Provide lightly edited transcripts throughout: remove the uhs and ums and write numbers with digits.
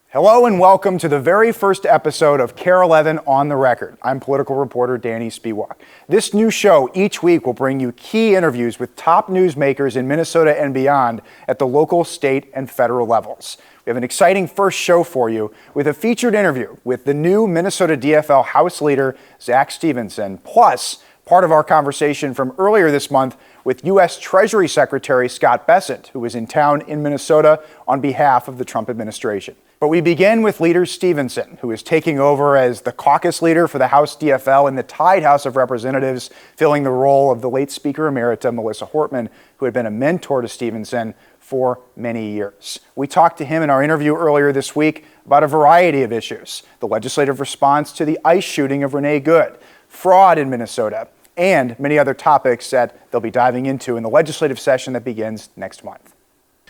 Hello and welcome to the very first episode of KARE 11 On the Record. I'm political reporter Danny Spiewak. This new show each week will bring you key interviews with top newsmakers in Minnesota and beyond at the local, state, and federal levels. We have an exciting first show for you with a featured interview with the new Minnesota DFL House Leader, Zack Stephenson, plus part of our conversation from earlier this month with U.S. Treasury Secretary Scott Bessent, who was in town in Minnesota on behalf of the Trump administration. But we begin with Leader Stephenson, who is taking over as the caucus leader for the House DFL in the tied House of Representatives, filling the role of the late Speaker Emerita Melissa Hortman, who had been a mentor to Stephenson for many years. We talked to him in our interview earlier this week about a variety of issues: the legislative response to the ICE shooting of Renee Good, fraud in Minnesota, and many other topics that they'll be diving into in the legislative session that begins next month.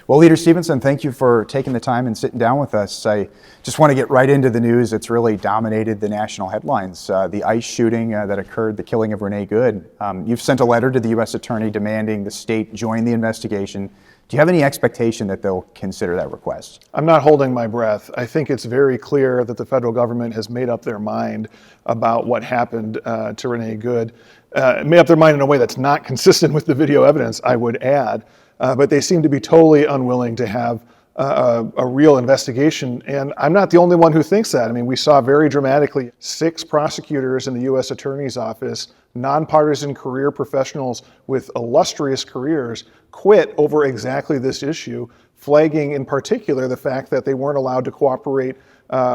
Well, Leader Stephenson, thank you for taking the time and sitting down with us. I just want to get right into the news that's really dominated the national headlines. The ICE shooting that occurred, the killing of Renee Good. You've sent a letter to the U.S. Attorney demanding the state join the investigation. Do you have any expectation that they'll consider that request? I'm not holding my breath. I think it's very clear that the federal government has made up their mind about what happened to Renee Good. Made up their mind in a way that's not consistent with the video evidence, I would add. But they seem to be totally unwilling to have a real investigation. And I'm not the only one who thinks that. I mean, we saw very dramatically 6 prosecutors in the U.S. Attorney's Office, nonpartisan career professionals with illustrious careers, quit over exactly this issue, flagging in particular the fact that they weren't allowed to cooperate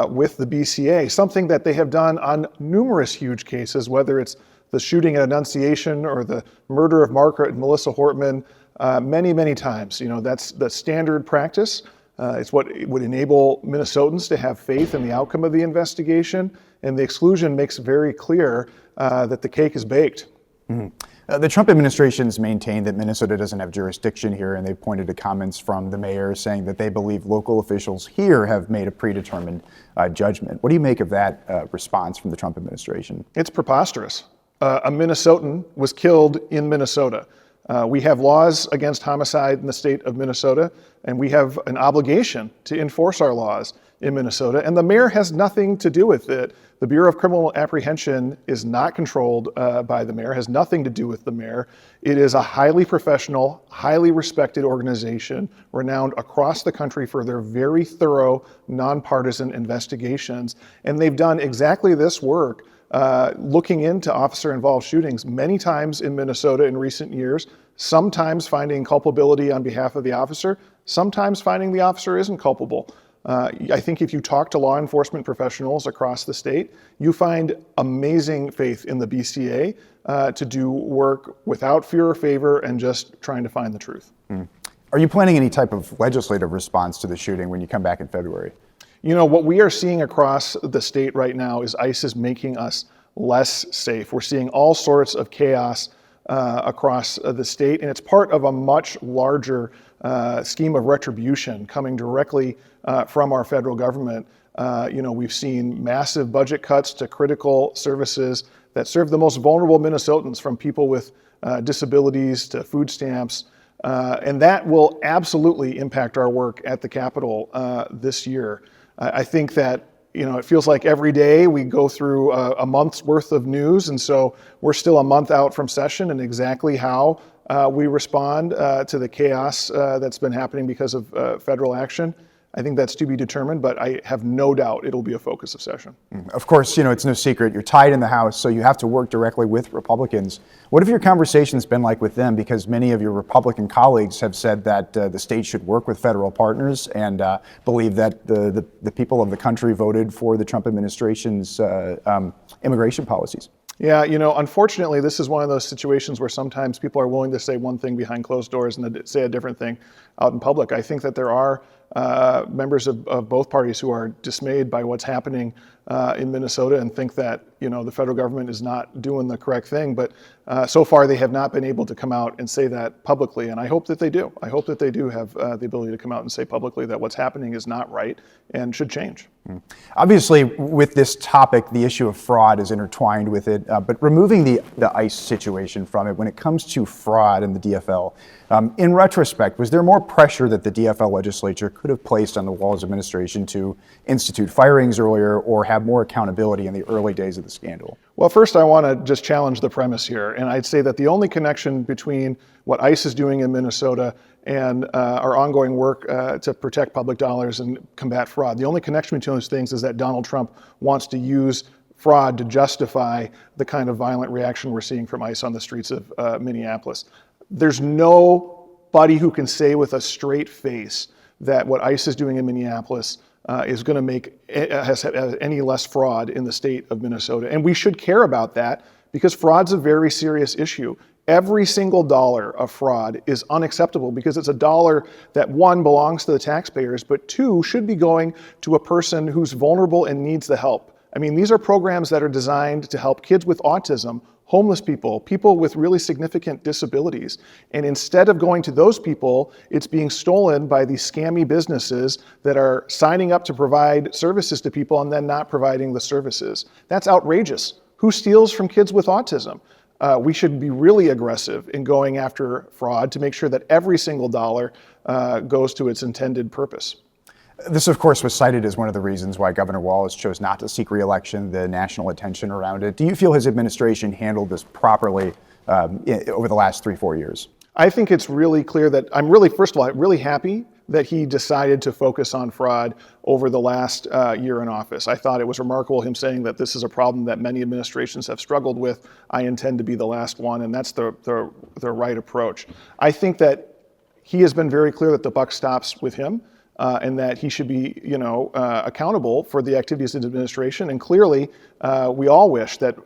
with the BCA, something that they have done on numerous huge cases, whether it's the shooting at Annunciation or the murder of Margaret and Melissa Hortman. Many, many times. You know, that's the standard practice. It's what would enable Minnesotans to have faith in the outcome of the investigation. And the exclusion makes very clear that the cake is baked. Mm-hmm. The Trump administration's maintained that Minnesota doesn't have jurisdiction here, and they've pointed to comments from the mayor saying that they believe local officials here have made a predetermined judgment. What do you make of that response from the Trump administration? It's preposterous. A Minnesotan was killed in Minnesota. We have laws against homicide in the state of Minnesota, and we have an obligation to enforce our laws in Minnesota, and the mayor has nothing to do with it. The Bureau of Criminal Apprehension is not controlled by the mayor, has nothing to do with the mayor. It is a highly professional, highly respected organization, renowned across the country for their very thorough, nonpartisan investigations, and they've done exactly this work looking into officer-involved shootings many times in Minnesota in recent years, sometimes finding culpability on behalf of the officer, sometimes finding the officer isn't culpable. I think if you talk to law enforcement professionals across the state, you find amazing faith in the BCA to do work without fear or favor and just trying to find the truth. Mm. Are you planning any type of legislative response to the shooting when you come back in February? You know, what we are seeing across the state right now is ICE is making us less safe. We're seeing all sorts of chaos across the state, and it's part of a much larger scheme of retribution coming directly from our federal government. We've seen massive budget cuts to critical services that serve the most vulnerable Minnesotans, from people with disabilities to food stamps, and that will absolutely impact our work at the Capitol this year. I think that, it feels like every day we go through a month's worth of news, and so we're still a month out from session, and exactly how we respond to the chaos that's been happening because of federal action, I think that's to be determined, but I have no doubt it'll be a focus of session. Of course, it's no secret. You're tied in the House, so you have to work directly with Republicans. What have your conversations been like with them? Because many of your Republican colleagues have said that the state should work with federal partners and believe that the people of the country voted for the Trump administration's immigration policies. Yeah, unfortunately, this is one of those situations where sometimes people are willing to say one thing behind closed doors and say a different thing out in public. I think that there are members of both parties who are dismayed by what's happening in Minnesota and think that the federal government is not doing the correct thing. But so far they have not been able to come out and say that publicly, and I hope that they do. I hope that they do have the ability to come out and say publicly that what's happening is not right and should change. Obviously, with this topic, the issue of fraud is intertwined with it, but removing the ICE situation from it, when it comes to fraud in the DFL, in retrospect, was there more pressure that the DFL legislature could have placed on the Walz administration to institute firings earlier or have more accountability in the early days of the scandal? Well, first, I want to just challenge the premise here, and I'd say that the only connection between what ICE is doing in Minnesota and our ongoing work to protect public dollars and combat fraud, the only connection between those things is that Donald Trump wants to use fraud to justify the kind of violent reaction we're seeing from ICE on the streets of Minneapolis. There's nobody who can say with a straight face that what ICE is doing in Minneapolis is going to make has any less fraud in the state of Minnesota. And we should care about that because fraud's a very serious issue. Every single dollar of fraud is unacceptable because it's a dollar that, one, belongs to the taxpayers, but two, should be going to a person who's vulnerable and needs the help. I mean, these are programs that are designed to help kids with autism, homeless people, people with really significant disabilities. And instead of going to those people, it's being stolen by these scammy businesses that are signing up to provide services to people and then not providing the services. That's outrageous. Who steals from kids with autism? We should be really aggressive in going after fraud to make sure that every single dollar goes to its intended purpose. This, of course, was cited as one of the reasons why Governor Walz chose not to seek re-election, the national attention around it. Do you feel his administration handled this properly over the last 3-4 years? I think it's really clear that first of all, I'm really happy that he decided to focus on fraud over the last year in office. I thought it was remarkable him saying that this is a problem that many administrations have struggled with. I intend to be the last one, and that's the right approach. I think that he has been very clear that the buck stops with him. And that he should be, accountable for the activities of his administration. And clearly, we all wish that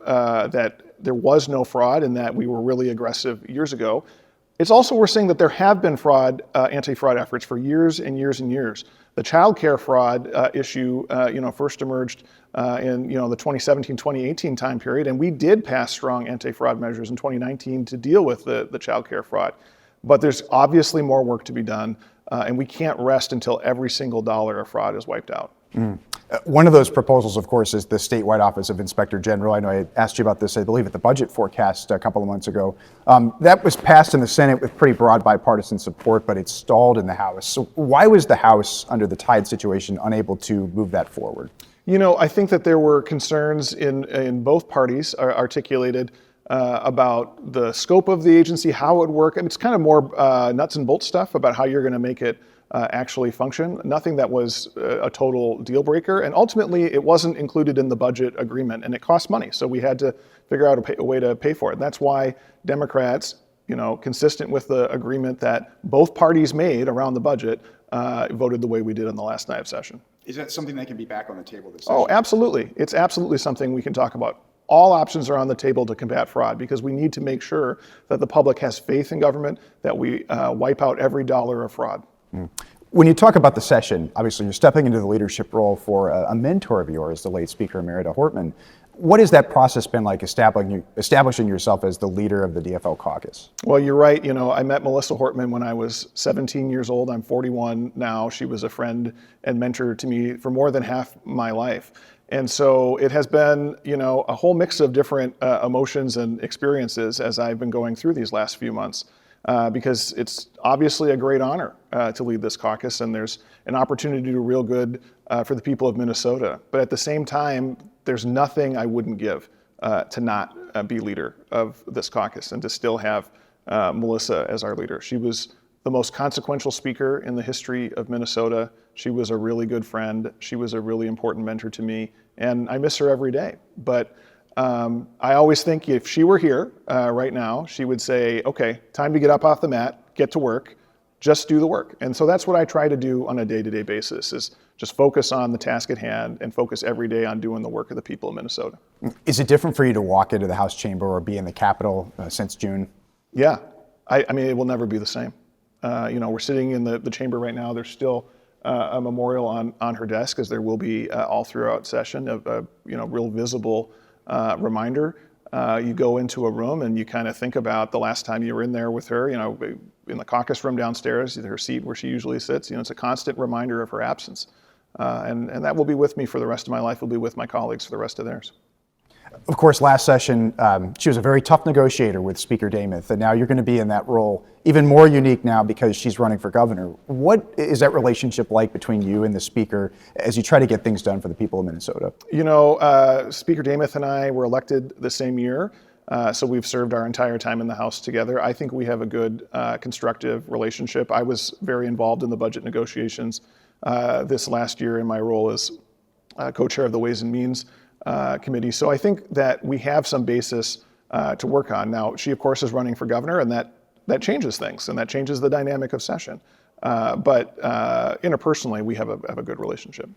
there was no fraud and that we were really aggressive years ago. It's also worth saying that there have been anti-fraud efforts for years and years and years. The child care fraud issue, first emerged in the 2017-2018 time period, and we did pass strong anti-fraud measures in 2019 to deal with the child care fraud. But there's obviously more work to be done. And we can't rest until every single dollar of fraud is wiped out. One of those proposals, of course, is the statewide Office of Inspector General. I know I asked you about this, I believe, at the budget forecast a couple of months ago. That was passed in the Senate with pretty broad bipartisan support, but it stalled in the House. So why was the House, under the Tide situation, unable to move that forward? I think that there were concerns in both parties articulated about the scope of the agency, how it would work, and it's kind of more nuts and bolts stuff about how you're going to make it actually function. Nothing that was a total deal breaker, and ultimately it wasn't included in the budget agreement, and it cost money, so we had to figure out a way to pay for it. And that's why Democrats, consistent with the agreement that both parties made around the budget, voted the way we did on the last night of session. Is that something that can be back on the table this session? Oh, absolutely. It's absolutely something we can talk about. All options are on the table to combat fraud because we need to make sure that the public has faith in government, that we wipe out every dollar of fraud. When you talk about the session, obviously you're stepping into the leadership role for a mentor of yours, the late Speaker Emerita Hortman. What has that process been like establishing yourself as the leader of the DFL caucus? Well, you're right. I met Melissa Hortman when I was 17 years old. I'm 41 now. She was a friend and mentor to me for more than half my life. And so it has been, a whole mix of different emotions and experiences as I've been going through these last few months, because it's obviously a great honor to lead this caucus, and there's an opportunity to do real good for the people of Minnesota. But at the same time, there's nothing I wouldn't give to not be leader of this caucus and to still have Melissa as our leader. She was the most consequential speaker in the history of Minnesota. She was a really good friend. She was a really important mentor to me, and I miss her every day. But I always think if she were here right now, she would say, okay, time to get up off the mat, get to work, just do the work. And so that's what I try to do on a day-to-day basis, is just focus on the task at hand and focus every day on doing the work of the people of Minnesota. Is it different for you to walk into the House chamber or be in the Capitol since June? Yeah, I mean, it will never be the same. We're sitting in the chamber right now. There's still a memorial on her desk, as there will be all throughout session, of a real visible reminder. You go into a room and you kind of think about the last time you were in there with her, in the caucus room downstairs, her seat where she usually sits. It's a constant reminder of her absence. And that will be with me for the rest of my life. Will be with my colleagues for the rest of theirs. Of course, last session, she was a very tough negotiator with Speaker Demuth, and now you're going to be in that role, even more unique now because she's running for governor. What is that relationship like between you and the Speaker as you try to get things done for the people of Minnesota? Speaker Demuth and I were elected the same year, so we've served our entire time in the House together. I think we have a good, constructive relationship. I was very involved in the budget negotiations this last year in my role as co-chair of the Ways and Means Committee. So I think that we have some basis to work on. Now, she, of course, is running for governor, and that changes things, and that changes the dynamic of session. But interpersonally, we have a good relationship.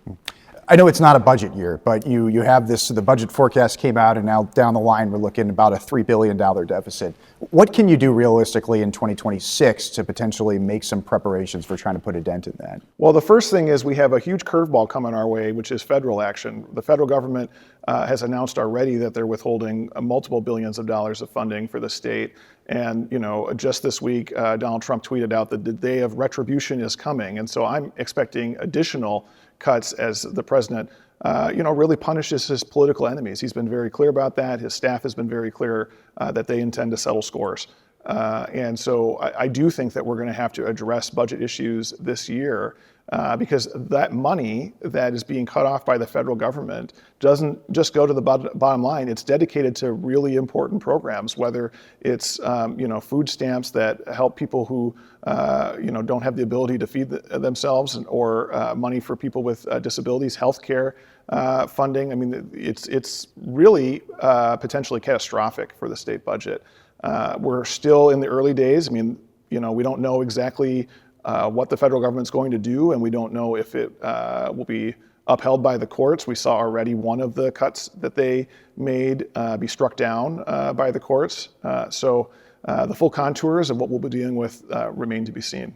I know it's not a budget year, but you have this, the budget forecast came out, and now down the line, we're looking at about a $3 billion deficit. What can you do realistically in 2026 to potentially make some preparations for trying to put a dent in that? Well, the first thing is we have a huge curveball coming our way, which is federal action. The federal government has announced already that they're withholding multiple billions of dollars of funding for the state. And, just this week, Donald Trump tweeted out that the day of retribution is coming. And so I'm expecting additional cuts as the president, really punishes his political enemies. He's been very clear about that. His staff has been very clear that they intend to settle scores. And so I do think that we're going to have to address budget issues this year because that money that is being cut off by the federal government doesn't just go to the bottom line. It's dedicated to really important programs, whether it's food stamps that help people who don't have the ability to feed themselves, or money for people with disabilities, healthcare funding. I mean, it's really potentially catastrophic for the state budget. We're still in the early days. I mean, we don't know exactly what the federal government's going to do, and we don't know if it will be upheld by the courts. We saw already one of the cuts that they made be struck down by the courts. So the full contours of what we'll be dealing with remain to be seen.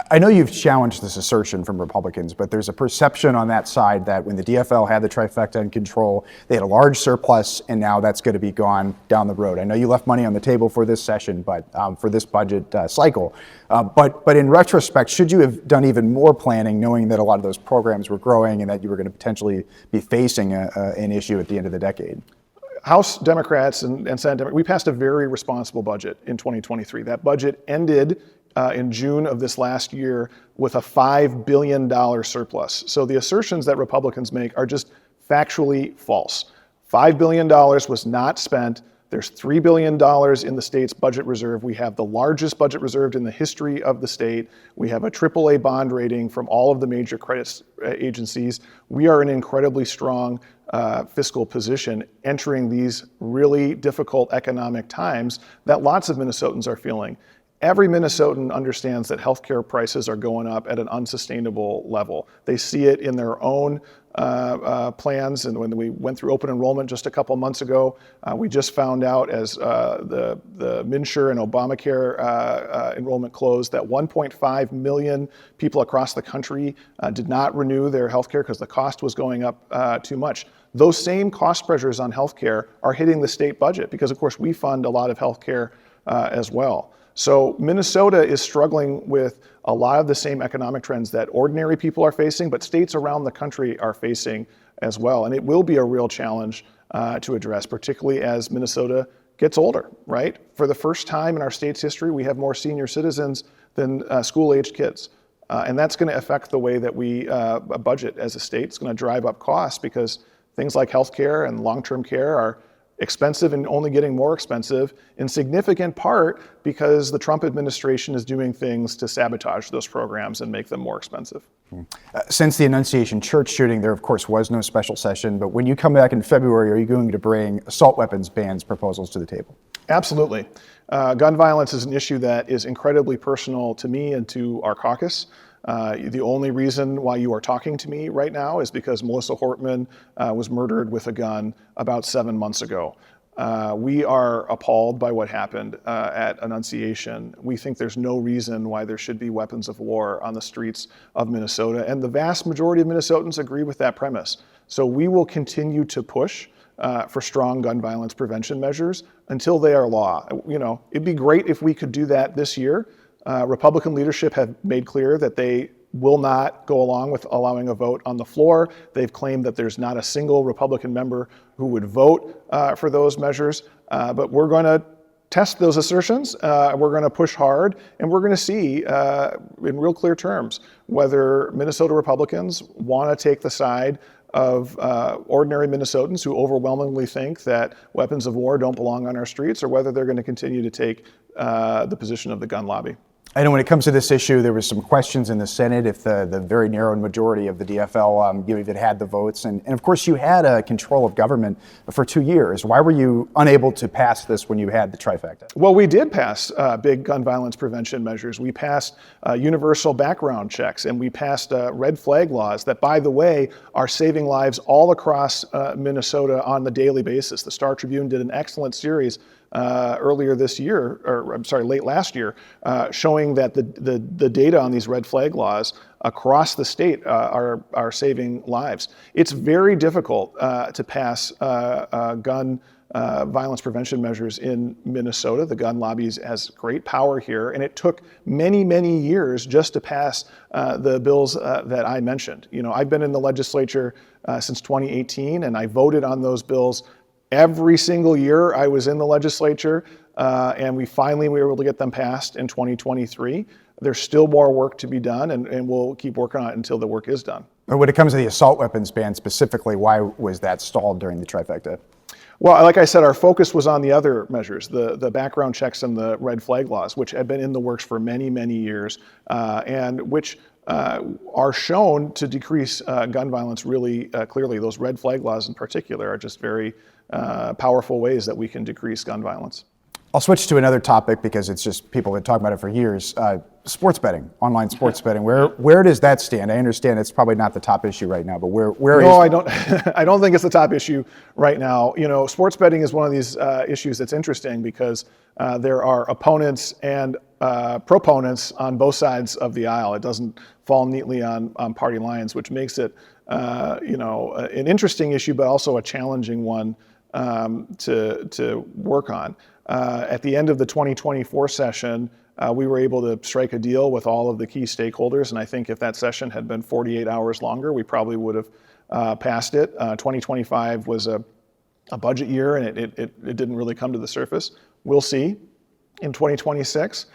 I know you've challenged this assertion from Republicans, but there's a perception on that side that when the DFL had the trifecta in control, they had a large surplus, and now that's going to be gone down the road. I know you left money on the table for this session, but for this budget cycle. But in retrospect, should you have done even more planning, knowing that a lot of those programs were growing and that you were going to potentially be facing an issue at the end of the decade? House Democrats and Senate Democrats, we passed a very responsible budget in 2023. That budget ended in June of this last year with a $5 billion surplus. So the assertions that Republicans make are just factually false. $5 billion was not spent. There's $3 billion in the state's budget reserve. We have the largest budget reserve in the history of the state. We have a AAA bond rating from all of the major credit agencies. We are in an incredibly strong fiscal position entering these really difficult economic times that lots of Minnesotans are feeling. Every Minnesotan understands that healthcare prices are going up at an unsustainable level. They see it in their own plans, and when we went through open enrollment just a couple months ago, we just found out as the MNsure and Obamacare enrollment closed that 1.5 million people across the country did not renew their healthcare because the cost was going up too much. Those same cost pressures on healthcare are hitting the state budget because, of course, we fund a lot of healthcare as well. So Minnesota is struggling with a lot of the same economic trends that ordinary people are facing, but states around the country are facing as well. And it will be a real challenge to address, particularly as Minnesota gets older, right? For the first time in our state's history, we have more senior citizens than school-aged kids. And that's going to affect the way that we budget as a state. It's going to drive up costs because things like healthcare and long-term care are expensive and only getting more expensive, in significant part because the Trump administration is doing things to sabotage those programs and make them more expensive. Since the Annunciation Church shooting, there of course was no special session, but when you come back in February, are you going to bring assault weapons bans proposals to the table? Absolutely. Gun violence is an issue that is incredibly personal to me and to our caucus. The only reason why you are talking to me right now is because Melissa Hortman was murdered with a gun about 7 months ago. We are appalled by what happened at Annunciation. We think there's no reason why there should be weapons of war on the streets of Minnesota, and the vast majority of Minnesotans agree with that premise. So we will continue to push for strong gun violence prevention measures until they are law. It'd be great if we could do that this year. Republican leadership have made clear that they will not go along with allowing a vote on the floor. They've claimed that there's not a single Republican member who would vote for those measures, but we're going to test those assertions. We're going to push hard, and we're going to see in real clear terms whether Minnesota Republicans want to take the side of ordinary Minnesotans who overwhelmingly think that weapons of war don't belong on our streets, or whether they're going to continue to take the position of the gun lobby. I know when it comes to this issue, there was some questions in the Senate if the very narrow majority of the DFL even had the votes. And of course, you had control of government for 2 years. Why were you unable to pass this when you had the trifecta? Well, we did pass big gun violence prevention measures. We passed universal background checks, and we passed red flag laws that, by the way, are saving lives all across Minnesota on the daily basis. The Star Tribune did an excellent series earlier this year, or I'm sorry, late last year, showing that the data on these red flag laws across the state are saving lives. It's very difficult to pass gun violence prevention measures in Minnesota. The gun lobby has great power here, and it took many, many years just to pass the bills that I mentioned. I've been in the legislature since 2018, and I voted on those bills every single year I was in the legislature, and we were able to get them passed in 2023. There's still more work to be done, and we'll keep working on it until the work is done. When it comes to the assault weapons ban specifically, why was that stalled during the trifecta? Well, like I said, our focus was on the other measures, the background checks and the red flag laws, which had been in the works for many, many years, and which are shown to decrease gun violence really clearly. Those red flag laws in particular are just very powerful ways that we can decrease gun violence. I'll switch to another topic because it's just people have been talking about it for years. Sports betting, online sports betting. Where does that stand? I understand it's probably not the top issue right now, but where is? No, I don't. I don't think it's the top issue right now. Sports betting is one of these issues that's interesting because there are opponents and proponents on both sides of the aisle. It doesn't fall neatly on party lines, which makes it an interesting issue, but also a challenging one to work on. At the end of the 2024 session, we were able to strike a deal with all of the key stakeholders, and I think if that session had been 48 hours longer, we probably would have passed it. 2025 was a budget year, and it didn't really come to the surface. We'll see. In 2026,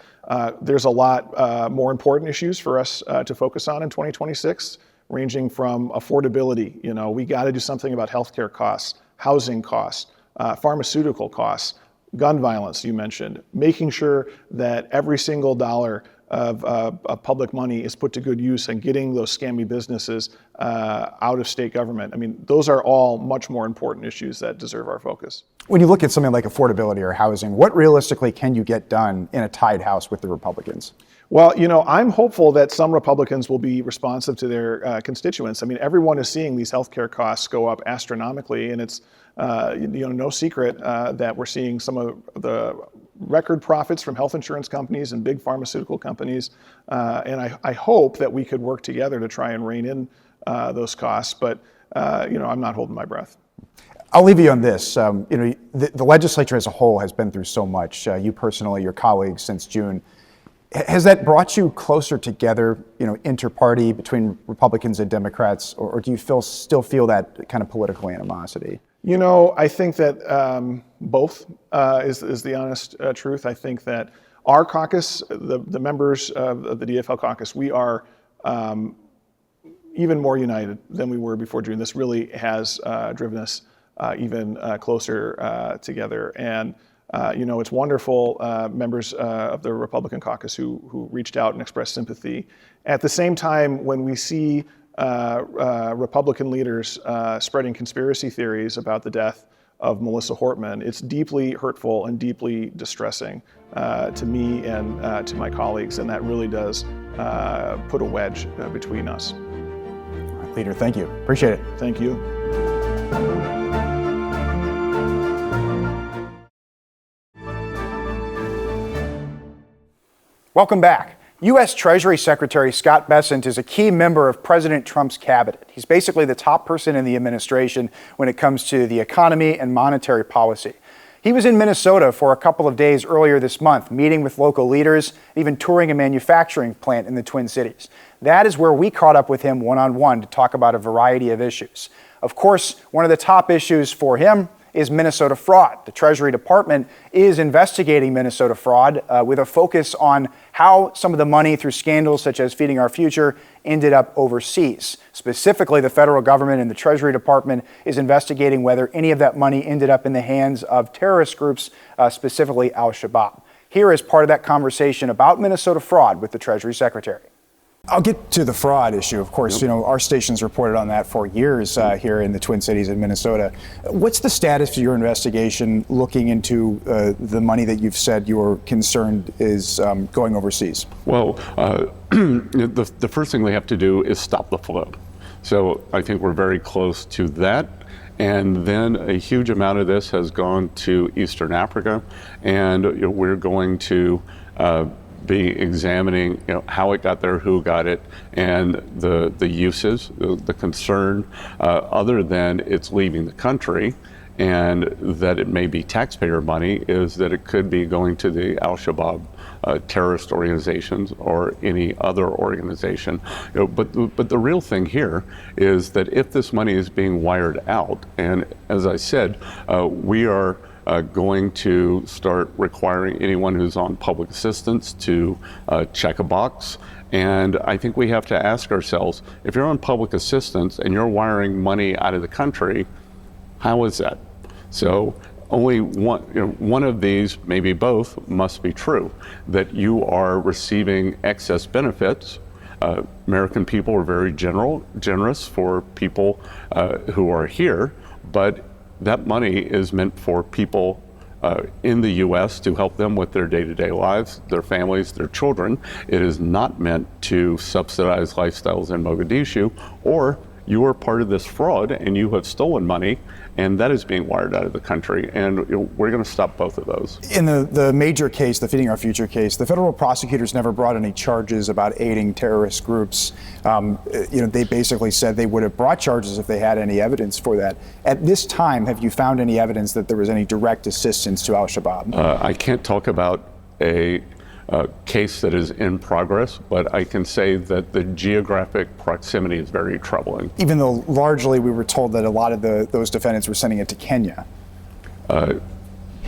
there's a lot more important issues for us to focus on in 2026, ranging from affordability. We got to do something about healthcare costs, housing costs, pharmaceutical costs, gun violence, you mentioned, making sure that every single dollar of public money is put to good use and getting those scammy businesses out of state government. I mean, those are all much more important issues that deserve our focus. When you look at something like affordability or housing, what realistically can you get done in a tied House with the Republicans? Well, I'm hopeful that some Republicans will be responsive to their constituents. I mean, everyone is seeing these healthcare costs go up astronomically, and it's no secret that we're seeing some of the record profits from health insurance companies and big pharmaceutical companies. And I hope that we could work together to try and rein in those costs. But I'm not holding my breath. I'll leave you on this. The legislature as a whole has been through so much. You personally, your colleagues since June. Has that brought you closer together, inter-party between Republicans and Democrats, or do you still feel that kind of political animosity? I think that both is the honest truth. I think that our caucus, the members of the DFL caucus, we are even more united than we were before June. This really has driven us even closer together. And it's wonderful members of the Republican caucus who reached out and expressed sympathy. At the same time, when we see Republican leaders spreading conspiracy theories about the death of Melissa Hortman, it's deeply hurtful and deeply distressing to me and to my colleagues, and that really does put a wedge between us. Leader, thank you. Appreciate it. Thank you. Welcome back. U.S. Treasury Secretary Scott Bessent is a key member of President Trump's cabinet. He's basically the top person in the administration when it comes to the economy and monetary policy. He was in Minnesota for a couple of days earlier this month, meeting with local leaders, even touring a manufacturing plant in the Twin Cities. That is where we caught up with him one-on-one to talk about a variety of issues. Of course, one of the top issues for him is Minnesota fraud. The Treasury Department is investigating Minnesota fraud with a focus on how some of the money through scandals such as Feeding Our Future ended up overseas. Specifically, the federal government and the Treasury Department is investigating whether any of that money ended up in the hands of terrorist groups, specifically Al-Shabaab. Here is part of that conversation about Minnesota fraud with the Treasury Secretary. I'll get to the fraud issue. Of course, you know, our station's reported on that for years here in the Twin Cities in Minnesota. What's the status of your investigation looking into the money that you've said you're concerned is going overseas? Well, the first thing we have to do is stop the flow. So I think we're very close to that. And then a huge amount of this has gone to Eastern Africa, and we're going to be examining how it got there, who got it, and the uses, the concern, other than it's leaving the country and that it may be taxpayer money, is that it could be going to the Al-Shabaab terrorist organizations or any other organization. But the real thing here is that if this money is being wired out, and as I said, we are going to start requiring anyone who's on public assistance to check a box. And I think we have to ask ourselves, if you're on public assistance and you're wiring money out of the country, how is that? So only one of these, maybe both, must be true, that you are receiving excess benefits. American people are very generous for people who are here, but that money is meant for people in the U.S. to help them with their day-to-day lives, their families, their children. It is not meant to subsidize lifestyles in Mogadishu, or you are part of this fraud and you have stolen money, and that is being wired out of the country, and we're going to stop both of those. In the major case, the Feeding Our Future case, the federal prosecutors never brought any charges about aiding terrorist groups. They basically said they would have brought charges if they had any evidence for that. At this time, have you found any evidence that there was any direct assistance to Al-Shabaab? I can't talk about a case that is in progress, but I can say that the geographic proximity is very troubling. Even though largely we were told that a lot of those defendants were sending it to Kenya.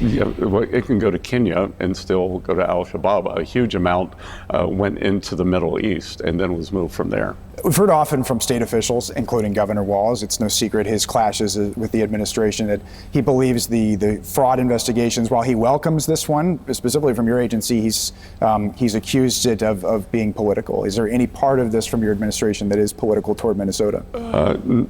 Yeah, well, it can go to Kenya and still go to Al-Shabaab. A huge amount went into the Middle East and then was moved from there. We've heard often from state officials, including Governor Walz, it's no secret his clashes with the administration, that he believes the fraud investigations, while he welcomes this one, specifically from your agency, he's accused it of being political. Is there any part of this from your administration that is political toward Minnesota?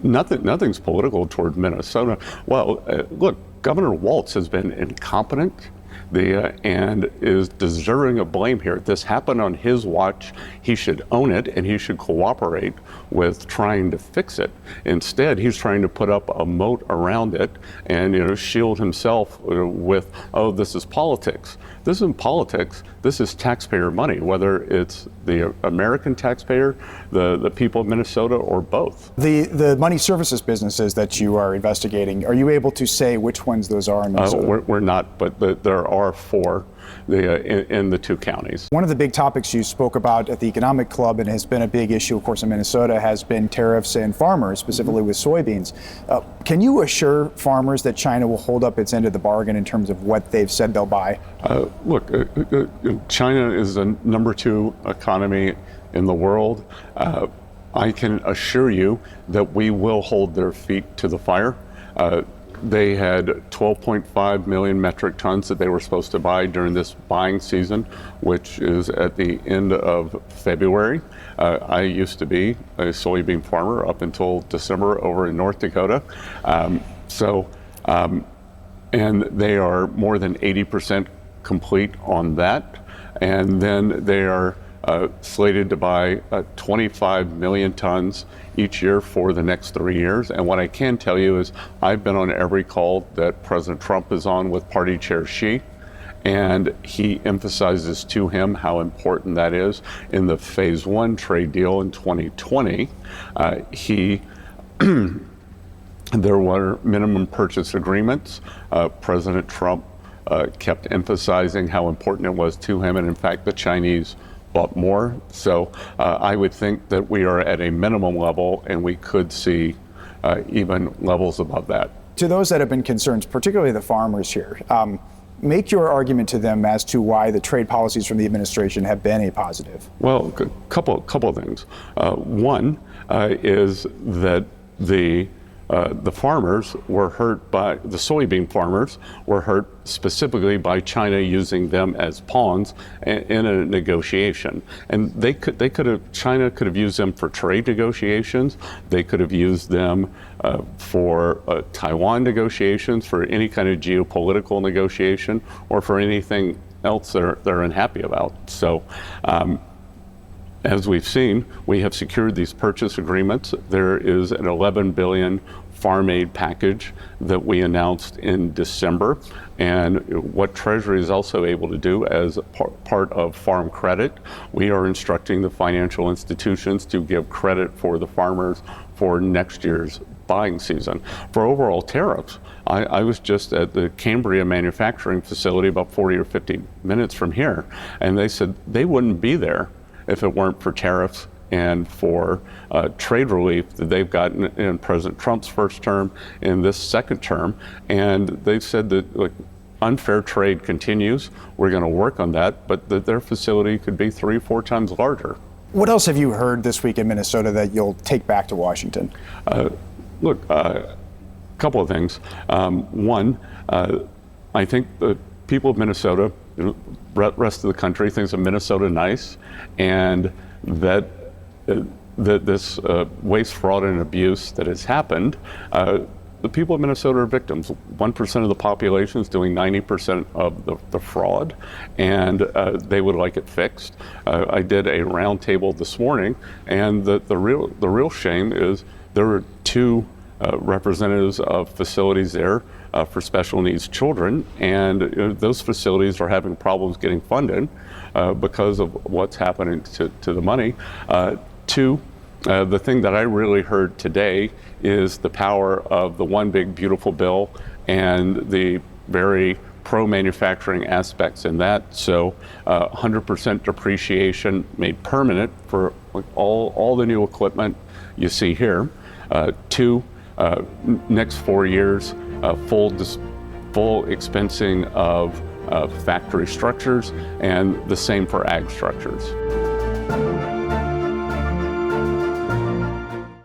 Nothing's political toward Minnesota. Well, look, Governor Walz has been incompetent and is deserving of blame here. This happened on his watch. He should own it, and he should cooperate with trying to fix it. Instead, he's trying to put up a moat around it and shield himself with, oh, this is politics. This isn't politics. This is taxpayer money, whether it's the American taxpayer, the people of Minnesota, or both. The money services businesses that you are investigating, are you able to say which ones those are in Minnesota? We're not, but there are four in the two counties. One of the big topics you spoke about at the Economic Club, and has been a big issue, of course, in Minnesota, has been tariffs and farmers, specifically with soybeans. Can you assure farmers that China will hold up its end of the bargain in terms of what they've said they'll buy? Look, China is the #2 economy in the world. I can assure you that we will hold their feet to the fire. They had 12.5 million metric tons that they were supposed to buy during this buying season, which is at the end of February. I used to be a soybean farmer up until December over in North Dakota. And they are more than 80% complete on that. And then they are slated to buy 25 million tons each year for the next 3 years. And what I can tell you is I've been on every call that President Trump is on with Party Chair Xi, And he emphasizes to him how important that is. In the phase one trade deal in 2020, there were minimum purchase agreements. President Trump kept emphasizing how important it was to him, and in fact, the Chinese bought more. So I would think that we are at a minimum level, and we could see even levels above that. To those that have been concerned, particularly the farmers here, make your argument to them as to why the trade policies from the administration have been a positive. Well, a couple of things. One is that the farmers were hurt by, the soybean farmers were hurt specifically by China using them as pawns in a negotiation. And China could have used them for trade negotiations. They could have used them for Taiwan negotiations, for any kind of geopolitical negotiation, or for anything else they're unhappy about. So, as we've seen, we have secured these purchase agreements. There is an $11 billion farm aid package that we announced in December. And what Treasury is also able to do as part of farm credit, we are instructing the financial institutions to give credit for the farmers for next year's buying season. For overall tariffs, I was just at the Cambria manufacturing facility about 40 or 50 minutes from here, and they said they wouldn't be there if it weren't for tariffs and for trade relief that they've gotten in President Trump's first term, in this second term. And they've said that unfair trade continues. We're going to work on that, but that their facility could be 3 or 4 times larger. What else have you heard this week in Minnesota that you'll take back to Washington? A couple of things. One, I think the people of Minnesota, rest of the country thinks of Minnesota nice, and that this waste, fraud, and abuse that has happened, the people of Minnesota are victims. 1% of the population is doing 90% of the fraud, and they would like it fixed. I did a roundtable this morning, and the real shame is there were 2 representatives of facilities there for special needs children, and those facilities are having problems getting funded because of what's happening to the money. 2, the thing that I really heard today is the power of the One Big Beautiful Bill and the very pro-manufacturing aspects in that. So 100% depreciation made permanent for all the new equipment you see here. 2, next 4 years, full expensing of factory structures, and the same for ag structures.